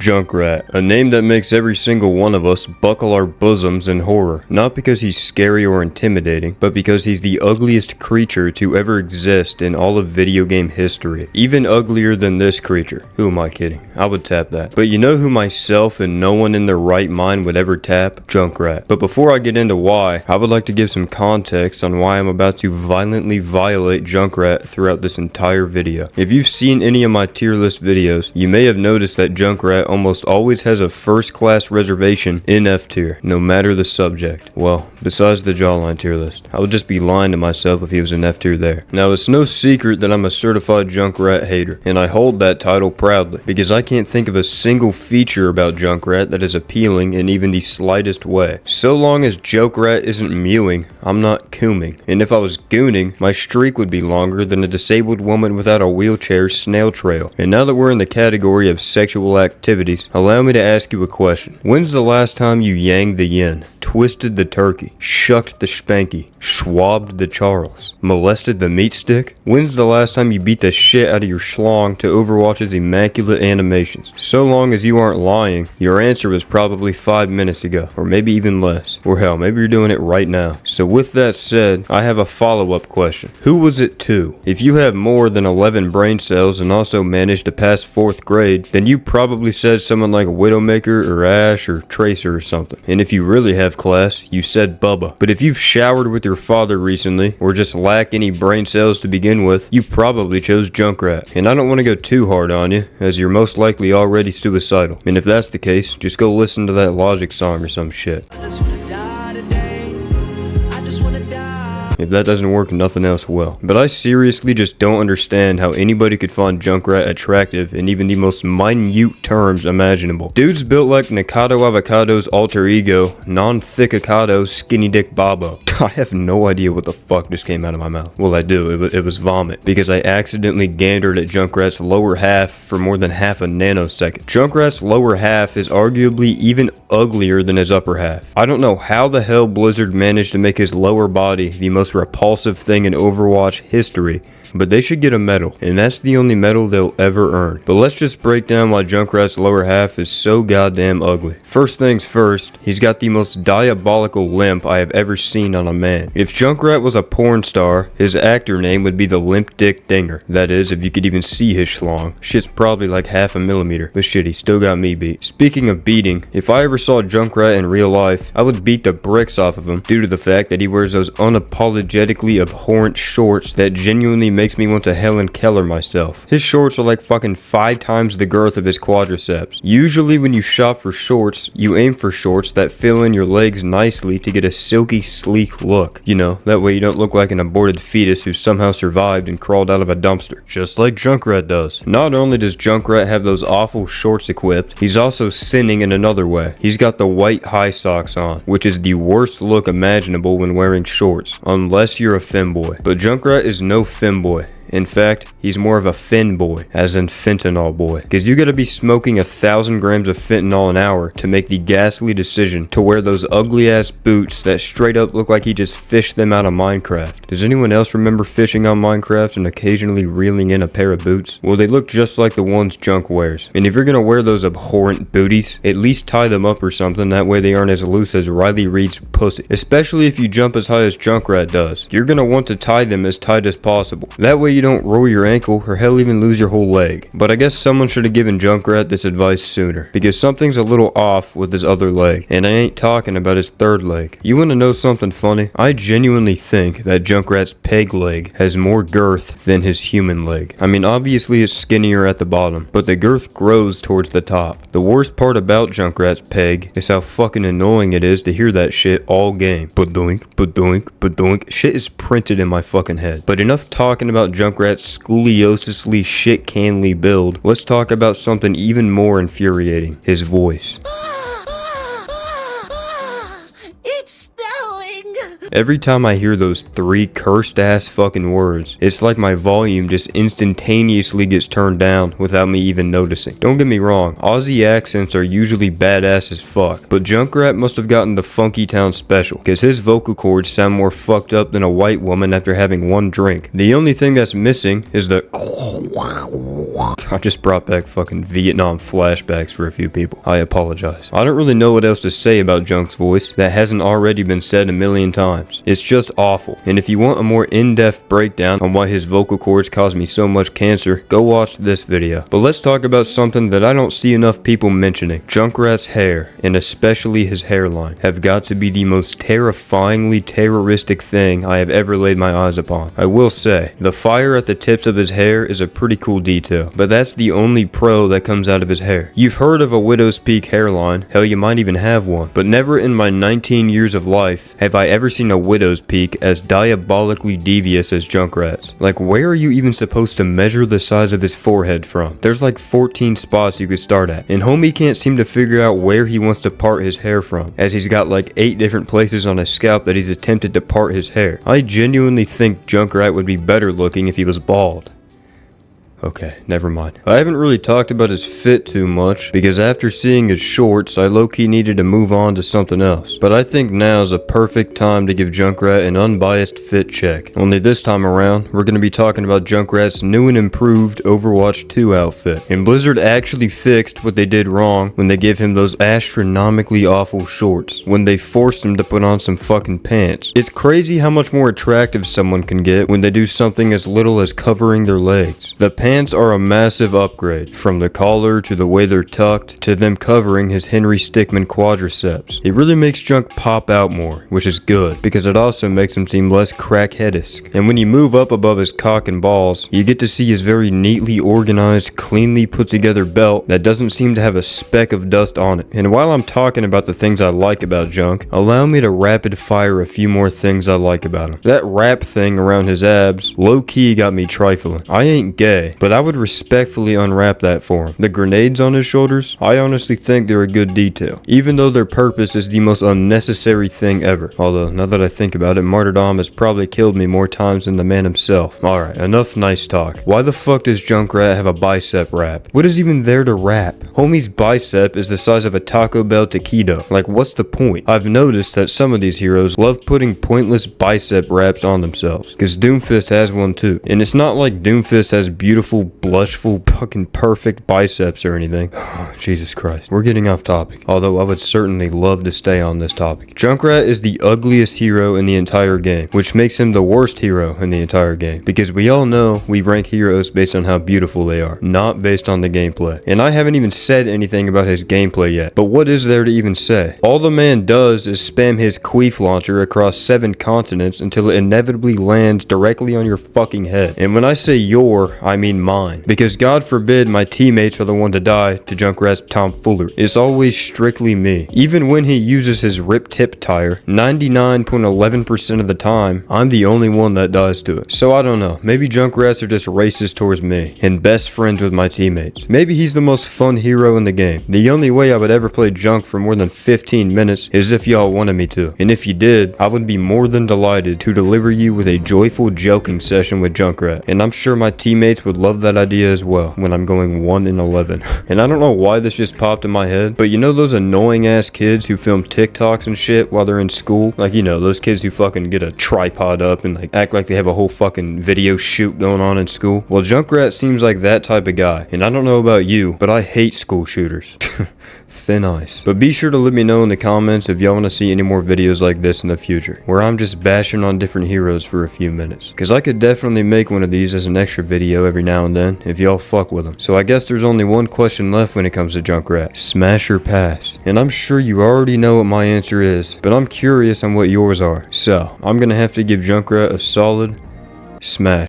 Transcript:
Junkrat, a name that makes every single one of us buckle our bosoms in horror, not because he's scary or intimidating, but because he's the ugliest creature to ever exist in all of video game history. Even uglier than this creature. Who am I kidding? I would tap that. But you know who myself and no one in their right mind would ever tap? Junkrat. But before I get into why, I would like to give some context on why I'm about to violently violate Junkrat throughout this entire video. If you've seen any of my tier list videos, you may have noticed that Junkrat almost always has a first class reservation in F tier, no matter the subject. Well, besides the jawline tier list. I would just be lying to myself if he was in F tier there. Now, it's no secret that I'm a certified Junkrat hater, and I hold that title proudly, because I can't think of a single feature about Junkrat that is appealing in even the slightest way. So long as Junkrat isn't mewing, I'm not cooming. And if I was gooning, my streak would be longer than a disabled woman without a wheelchair's snail trail. And now that we're in the category of sexual activities, allow me to ask you a question. When's the last time you yanged the yin, twisted the turkey, shucked the spanky, schwabbed the Charles, molested the meat stick? When's the last time you beat the shit out of your schlong to Overwatch's immaculate animations? So long as you aren't lying, your answer was probably 5 minutes ago, or maybe even less. Or hell, maybe you're doing it right now. So with that said, I have a follow-up question. Who was it to? If you have more than 11 brain cells and also managed to pass 4th grade, then you probably said someone like Widowmaker or Ash or Tracer or something. And if you really have class, you said Bubba. But if you've showered with your father recently, or just lack any brain cells to begin with, you probably chose Junkrat. And I don't want to go too hard on you, as you're most likely already suicidal. And if that's the case, just go listen to that Logic song or some shit. If that doesn't work, nothing else will. But I seriously just don't understand how anybody could find Junkrat attractive in even the most minute terms imaginable. Dude's built like Nikado Avocado's alter ego, non-thickicado skinny dick Babo. I have no idea what the fuck just came out of my mouth. Well, I do. It was vomit, because I accidentally gandered at Junkrat's lower half for more than half a nanosecond. Junkrat's lower half is arguably even uglier than his upper half. I don't know how the hell Blizzard managed to make his lower body the most repulsive thing in Overwatch history, but they should get a medal, and that's the only medal they'll ever earn. But let's just break down why Junkrat's lower half is so goddamn ugly. First things first, he's got the most diabolical limp I have ever seen on a man. If Junkrat was a porn star, his actor name would be the Limp Dick Dinger. That is, if you could even see his schlong. Shit's probably like half a millimeter, but shit, he still got me beat. Speaking of beating, if I ever saw Junkrat in real life, I would beat the bricks off of him due to the fact that he wears those unapologetically abhorrent shorts that genuinely makes me want to Helen Keller myself. His shorts are like fucking 5 times the girth of his quadriceps. Usually when you shop for shorts, you aim for shorts that fill in your legs nicely to get a silky, sleek look. You know, that way you don't look like an aborted fetus who somehow survived and crawled out of a dumpster. Just like Junkrat does. Not only does Junkrat have those awful shorts equipped, he's also sinning in another way. He's got the white high socks on, which is the worst look imaginable when wearing shorts. Unless you're a femboy. But Junkrat is no femboy. In fact, he's more of a fin boy, as in fentanyl boy. Cause you gotta be smoking 1,000 grams of fentanyl an hour to make the ghastly decision to wear those ugly ass boots that straight up look like he just fished them out of Minecraft. Does anyone else remember fishing on Minecraft and occasionally reeling in a pair of boots? Well, they look just like the ones Junk wears. And if you're gonna wear those abhorrent booties, at least tie them up or something, that way they aren't as loose as Riley Reid's pussy. Especially if you jump as high as Junkrat does. You're gonna want to tie them as tight as possible. That way you don't roll your ankle or hell even lose your whole leg. But I guess someone should have given Junkrat this advice sooner, because something's a little off with his other leg, and I ain't talking about his third leg. You wanna know something funny? I genuinely think that Junkrat's peg leg has more girth than his human leg. I mean, obviously it's skinnier at the bottom, but the girth grows towards the top. The worst part about Junkrat's peg is how fucking annoying it is to hear that shit all game. Ba-doink, ba-doink, ba-doink. Shit is printed in my fucking head. But enough talking about Junkrat's scoliosisly shit-canly build. Let's talk about something even more infuriating. His voice. It's snowing! Every time I hear those 3 cursed ass fucking words, it's like my volume just instantaneously gets turned down without me even noticing. Don't get me wrong, Aussie accents are usually badass as fuck, but Junkrat must have gotten the Funky Town special, cause his vocal cords sound more fucked up than a white woman after having 1 drink. The only thing that's missing is the I just brought back fucking Vietnam flashbacks for a few people. I apologize. I don't really know what else to say about Junk's voice that hasn't already been said a million times. It's just awful. And if you want a more in-depth breakdown on why his vocal cords cause me so much cancer, go watch this video. But let's talk about something that I don't see enough people mentioning. Junkrat's hair, and especially his hairline, have got to be the most terrifyingly terroristic thing I have ever laid my eyes upon. I will say, the fire at the tips of his hair is a pretty cool detail, but that's the only pro that comes out of his hair. You've heard of a widow's peak hairline, hell you might even have one, but never in my 19 years of life have I ever seen a widow's peak as diabolically devious as Junkrat's. Like, where are you even supposed to measure the size of his forehead from? There's like 14 spots you could start at, and homie can't seem to figure out where he wants to part his hair from, as he's got like 8 different places on his scalp that he's attempted to part his hair. I genuinely think Junkrat would be better looking if he was bald. Okay, never mind. I haven't really talked about his fit too much, because after seeing his shorts, I low-key needed to move on to something else. But I think now's a perfect time to give Junkrat an unbiased fit check. Only this time around, we're going to be talking about Junkrat's new and improved Overwatch 2 outfit. And Blizzard actually fixed what they did wrong when they gave him those astronomically awful shorts, when they forced him to put on some fucking pants. It's crazy how much more attractive someone can get when they do something as little as covering their legs. The pants are a massive upgrade, from the collar to the way they're tucked to them covering his Henry Stickmin quadriceps. It really makes Junk pop out more, which is good, because it also makes him seem less crackheadisk. And when you move up above his cock and balls, you get to see his very neatly organized, cleanly put together belt that doesn't seem to have a speck of dust on it. And while I'm talking about the things I like about Junk, allow me to rapid fire a few more things I like about him. That wrap thing around his abs low-key got me trifling. I ain't gay, but I would respectfully unwrap that for him. The grenades on his shoulders, I honestly think they're a good detail, even though their purpose is the most unnecessary thing ever. Although, now that I think about it, martyrdom has probably killed me more times than the man himself. Alright, enough nice talk. Why the fuck does Junkrat have a bicep wrap? What is even there to wrap? Homie's bicep is the size of a Taco Bell taquito. Like, what's the point? I've noticed that some of these heroes love putting pointless bicep wraps on themselves, cause Doomfist has one too. And it's not like Doomfist has beautiful, blushful, fucking perfect biceps or anything. Oh, Jesus Christ. We're getting off topic, although I would certainly love to stay on this topic. Junkrat is the ugliest hero in the entire game, which makes him the worst hero in the entire game, because we all know we rank heroes based on how beautiful they are, not based on the gameplay. And I haven't even said anything about his gameplay yet, but what is there to even say? All the man does is spam his queef launcher across 7 continents until it inevitably lands directly on your fucking head. And when I say your, I mean mine, because God forbid my teammates are the one to die to Junkrat's tomfoolery. It's always strictly me. Even when he uses his rip tip tire, 99.11% of the time, I'm the only one that dies to it. So I don't know, maybe Junkrats are just racist towards me, and best friends with my teammates. Maybe he's the most fun hero in the game. The only way I would ever play Junk for more than 15 minutes is if y'all wanted me to. And if you did, I would be more than delighted to deliver you with a joyful joking session with Junkrat. And I'm sure my teammates would love that idea as well when I'm going 1-11. And I don't know why this just popped in my head, but you know those annoying ass kids who film TikToks and shit while they're in school? Like, you know, those kids who fucking get a tripod up and like act like they have a whole fucking video shoot going on in school. Well, Junkrat seems like that type of guy. And I don't know about you, but I hate school shooters. Thin ice. But be sure to let me know in the comments if y'all want to see any more videos like this in the future, where I'm just bashing on different heroes for a few minutes. Cause I could definitely make one of these as an extra video every now and then if y'all fuck with them. So I guess there's only one question left when it comes to Junkrat. Smash or pass? And I'm sure you already know what my answer is, but I'm curious on what yours are. So I'm gonna have to give Junkrat a solid smash.